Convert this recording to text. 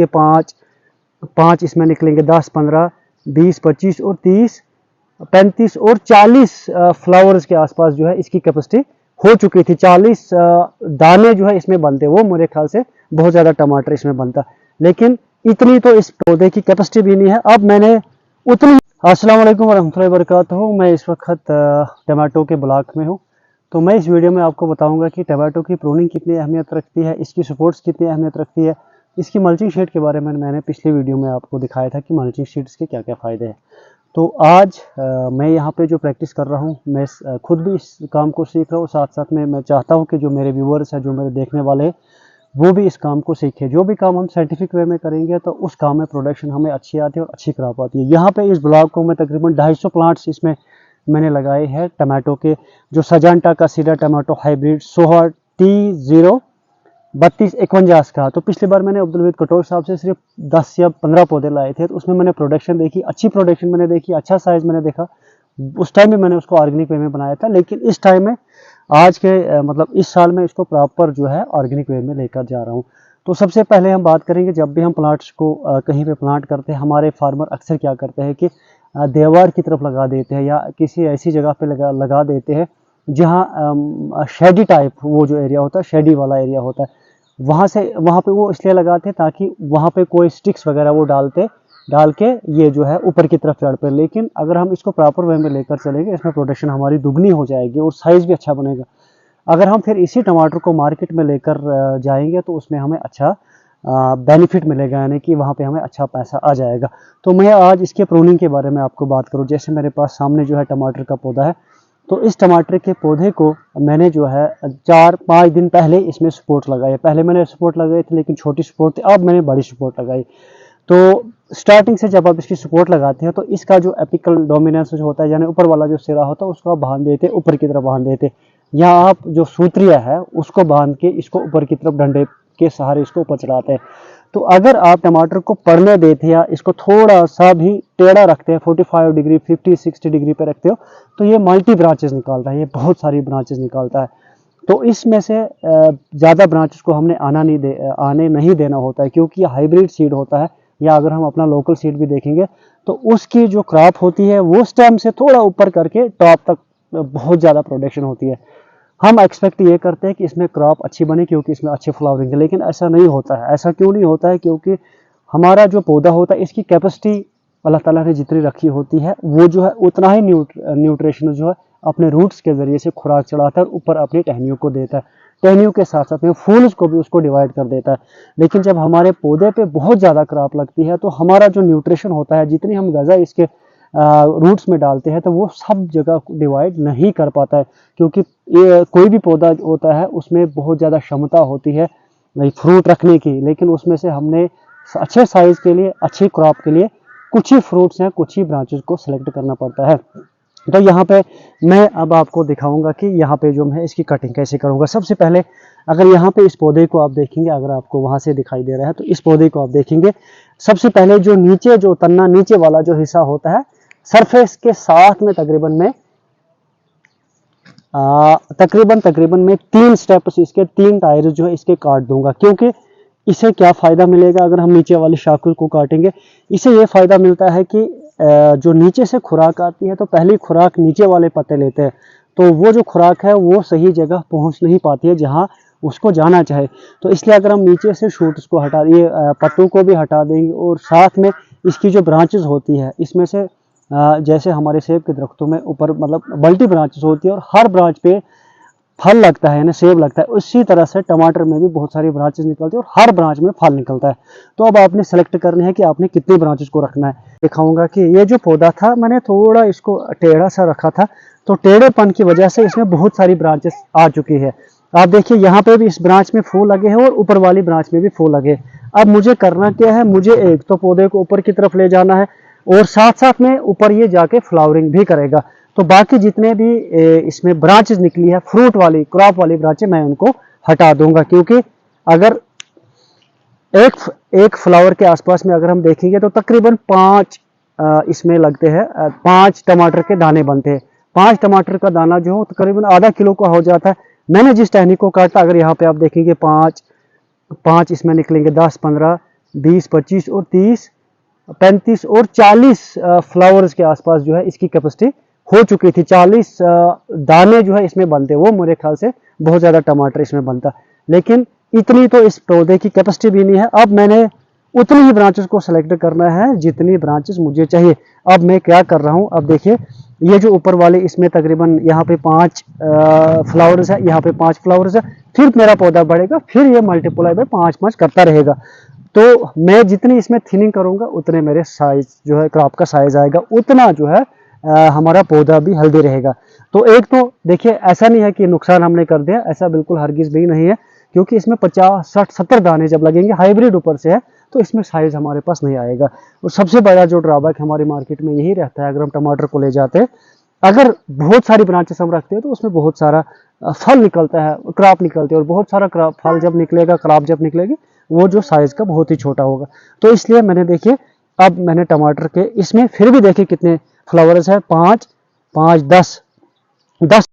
के 5 इसमें निकलेंगे 10, 15, 20, 25 और 30, 35 और 40 फ्लावर्स के आसपास जो है इसकी कैपेसिटी हो चुकी थी। 40 दाने जो है इसमें बनते, वो मेरे ख्याल से बहुत ज़्यादा टमाटर इसमें बनता, लेकिन इतनी तो इस पौधे की कैपेसिटी भी नहीं है। अब मैंने उतनी। अस्सलाम वालेकुम वरहमतुल्लाहि वबरकातुहू। मैं इस वक्त टमाटो के ब्लॉक में हूँ। तो मैं इस वीडियो में आपको बताऊंगा कि टमाटो की प्रूनिंग कितनी अहमियत रखती है, इसकी सपोर्ट्स कितनी अहमियत रखती है। इसकी मल्चिंग शीट के बारे में मैंने पिछली वीडियो में आपको दिखाया था कि मल्चिंग शीट्स के क्या क्या फ़ायदे हैं। तो आज मैं यहाँ पे जो प्रैक्टिस कर रहा हूँ, मैं खुद भी इस काम को सीख रहा हूँ, साथ साथ में मैं चाहता हूँ कि जो मेरे व्यूअर्स हैं, जो मेरे देखने वाले हैं, वो भी इस काम को सीखें। जो भी काम हम साइंटिफिक वे में करेंगे तो उस काम में प्रोडक्शन हमें अच्छी आती है और अच्छी क्रॉप आती है। यहाँ पे इस ब्लॉक को मैं तकरीबन 250 प्लांट्स इसमें मैंने लगाए हैं टमाटो के, जो सजांटा का SIDA tomato hybrid Soha T03251 का। तो पिछली बार मैंने अब्दुल हमीद कटोर साहब से सिर्फ 10 या 15 पौधे लाए थे, तो उसमें मैंने प्रोडक्शन देखी, अच्छी प्रोडक्शन मैंने देखी, अच्छा साइज मैंने देखा। उस टाइम में मैंने उसको ऑर्गेनिक वे में बनाया था, लेकिन इस टाइम में आज के मतलब इस साल में इसको प्रॉपर जो है ऑर्गेनिक वे में लेकर जा रहा हूँ। तो सबसे पहले हम बात करेंगे, जब भी हम प्लांट्स को कहीं पे प्लांट करते हैं, हमारे फार्मर अक्सर क्या करते हैं कि दीवार की तरफ लगा देते हैं या किसी ऐसी जगह पे लगा देते हैं जहाँ शेडी टाइप वो जो एरिया होता है, शेडी वाला एरिया होता है, वहाँ पे वो इसलिए लगाते हैं ताकि वहाँ पे कोई स्टिक्स वगैरह वो डाल के ये जो है ऊपर की तरफ चढ़ पे। लेकिन अगर हम इसको प्रॉपर वे में लेकर चलेंगे, इसमें प्रोडक्शन हमारी दुगनी हो जाएगी और साइज भी अच्छा बनेगा। अगर हम फिर इसी टमाटर को मार्केट में लेकर जाएंगे तो उसमें हमें अच्छा बेनिफिट मिलेगा, यानी कि वहाँ पे हमें अच्छा पैसा आ जाएगा। तो मैं आज इसके प्रूनिंग के बारे में आपको बात करूँ। जैसे मेरे पास सामने जो है टमाटर का पौधा है, तो इस टमाटर के पौधे को मैंने जो है 4-5 दिन पहले इसमें सपोर्ट लगाए। पहले मैंने सपोर्ट लगाए थे लेकिन छोटी सपोर्ट थी, अब मैंने बड़ी सपोर्ट लगाई। तो स्टार्टिंग से जब आप इसकी सपोर्ट लगाते हैं तो इसका जो एपिकल डोमिनेंस जो होता है, यानी ऊपर वाला जो सिरा होता है, उसको आप बांध देते, ऊपर की तरफ बांध देते, या आप जो सूत्रिया है उसको बांध के इसको ऊपर की तरफ डंडे के सहारे इसको ऊपर चढ़ाते हैं। तो अगर आप टमाटर को पड़ने देते या इसको थोड़ा सा भी टेढ़ा रखते हैं, 45 डिग्री 50-60 डिग्री पे रखते हो, तो ये मल्टी ब्रांचेस निकालता है, ये बहुत सारी ब्रांचेस निकालता है। तो इसमें से ज़्यादा ब्रांचेस को हमने आने नहीं देना होता है, क्योंकि ये हाइब्रिड सीड होता है। या अगर हम अपना लोकल सीड भी देखेंगे तो उसकी जो क्रॉप होती है वो स्टेम से थोड़ा ऊपर करके टॉप तक बहुत ज़्यादा प्रोडक्शन होती है। हम एक्सपेक्ट ये करते हैं कि इसमें क्रॉप अच्छी बने क्योंकि इसमें अच्छी फ्लावरिंग है, लेकिन ऐसा नहीं होता है। ऐसा क्यों नहीं होता है? क्योंकि हमारा जो पौधा होता है, इसकी कैपेसिटी अल्लाह ताला ने जितनी रखी होती है, वो जो है उतना ही न्यूट्रिशन जो है अपने रूट्स के ज़रिए से खुराक चढ़ाता है और ऊपर अपनी टहनियों को देता है। टहनियों के साथ साथ में फूल्स को भी उसको डिवाइड कर देता है। लेकिन जब हमारे पौधे पे बहुत ज़्यादा क्रॉप लगती है तो हमारा जो न्यूट्रिशन होता है, जितनी हम ग़िज़ा इसके रूट्स में डालते हैं, तो वो सब जगह डिवाइड नहीं कर पाता है। क्योंकि ये कोई भी पौधा होता है उसमें बहुत ज़्यादा क्षमता होती है फ्रूट रखने की, लेकिन उसमें से हमने अच्छे साइज़ के लिए, अच्छी क्रॉप के लिए कुछ ही फ्रूट्स हैं, कुछ ही ब्रांचेस को सिलेक्ट करना पड़ता है। तो यहाँ पे मैं अब आपको दिखाऊंगा कि यहाँ पे जो मैं इसकी कटिंग कैसे करूँगा। सबसे पहले अगर यहाँ पे इस पौधे को आप देखेंगे, अगर आपको वहाँ से दिखाई दे रहा है तो इस पौधे को आप देखेंगे, सबसे पहले जो नीचे जो तन्ना नीचे वाला जो हिस्सा होता है, सरफेस के साथ में तकरीबन मैं 3 स्टेप्स इसके 3 टायर जो है इसके काट दूंगा। क्योंकि इसे क्या फ़ायदा मिलेगा अगर हम नीचे वाली शाखों को काटेंगे? इसे ये फ़ायदा मिलता है कि जो नीचे से खुराक आती है तो पहली खुराक नीचे वाले पत्ते लेते हैं, तो वो जो खुराक है वो सही जगह पहुंच नहीं पाती है जहां उसको जाना चाहे। तो इसलिए अगर हम नीचे से शूट्स को हटा दिए, पत्तों को भी हटा देंगे और साथ में इसकी जो ब्रांचेस होती है, इसमें से जैसे हमारे सेब के दरख्तों में ऊपर मतलब मल्टी ब्रांचेस होती है और हर ब्रांच पे फल लगता है ना, सेब लगता है, उसी तरह से टमाटर में भी बहुत सारी ब्रांचेस निकलती है और हर ब्रांच में फल निकलता है। तो अब आपने सेलेक्ट करना है कि आपने कितनी ब्रांचेस को रखना है। दिखाऊंगा कि ये जो पौधा था मैंने थोड़ा इसको टेढ़ा सा रखा था, तो टेढ़ेपन की वजह से इसमें बहुत सारी ब्रांचेस आ चुकी है। आप देखिए यहाँ पे भी इस ब्रांच में फूल लगे हैं और ऊपर वाली ब्रांच में भी फूल लगे। अब मुझे करना क्या है, मुझे एक तो पौधे को ऊपर की तरफ ले जाना है और साथ साथ में ऊपर ये जाके फ्लावरिंग भी करेगा। तो बाकी जितने भी इसमें ब्रांचेस निकली है, फ्रूट वाली क्रॉप वाली ब्रांचें, मैं उनको हटा दूंगा। क्योंकि अगर एक फ्लावर के आसपास में अगर हम देखेंगे तो तकरीबन 5 इसमें लगते हैं, 5 टमाटर के दाने बनते हैं। 5 टमाटर का दाना जो हो तकरीबन आधा किलो का हो जाता है। मैंने जिस टहनी को काटा, अगर यहाँ पे आप देखेंगे 5 इसमें निकलेंगे 10, 15, 20, 25 और 30, 35 और 40 फ्लावर्स के आसपास जो है इसकी कैपेसिटी हो चुकी थी। 40 दाने जो है इसमें बनते, वो मेरे ख्याल से बहुत ज़्यादा टमाटर इसमें बनता, लेकिन इतनी तो इस पौधे की कैपेसिटी भी नहीं है। अब मैंने उतनी ही ब्रांचेस को सेलेक्ट करना है जितनी ब्रांचेस मुझे चाहिए। अब मैं क्या कर रहा हूँ, अब देखिए ये जो ऊपर वाले इसमें तकरीबन यहाँ पे 5 फ्लावर्स है, यहाँ पे 5 फ्लावर्स है, फिर मेरा पौधा बढ़ेगा, फिर ये मल्टीप्लाई बाय 5-5 करता रहेगा। तो मैं जितनी इसमें थिनिंग करूंगा उतने मेरे साइज जो है क्रॉप का साइज आएगा, उतना जो है हमारा पौधा भी हेल्दी रहेगा। तो एक तो देखिए ऐसा नहीं है कि नुकसान हमने कर दिया, ऐसा बिल्कुल हरगिज भी नहीं है, क्योंकि इसमें 50, 60, 70 दाने जब लगेंगे, हाइब्रिड ऊपर से है, तो इसमें साइज हमारे पास नहीं आएगा। और सबसे बड़ा जो ड्रॉबैक हमारी मार्केट में यही रहता है, अगर हम टमाटर को ले जाते हैं, अगर बहुत सारी ब्रांचेस हम रखते हैं तो उसमें बहुत सारा फल निकलता है, क्रॉप निकलती है, और बहुत सारा क्रॉप फल जब निकलेगा, क्रॉप जब निकलेगी, वो जो साइज का बहुत ही छोटा होगा। तो इसलिए मैंने देखिए अब मैंने टमाटर के इसमें फिर भी देखिए कितने फ्लावर्स है, 5, 5, 10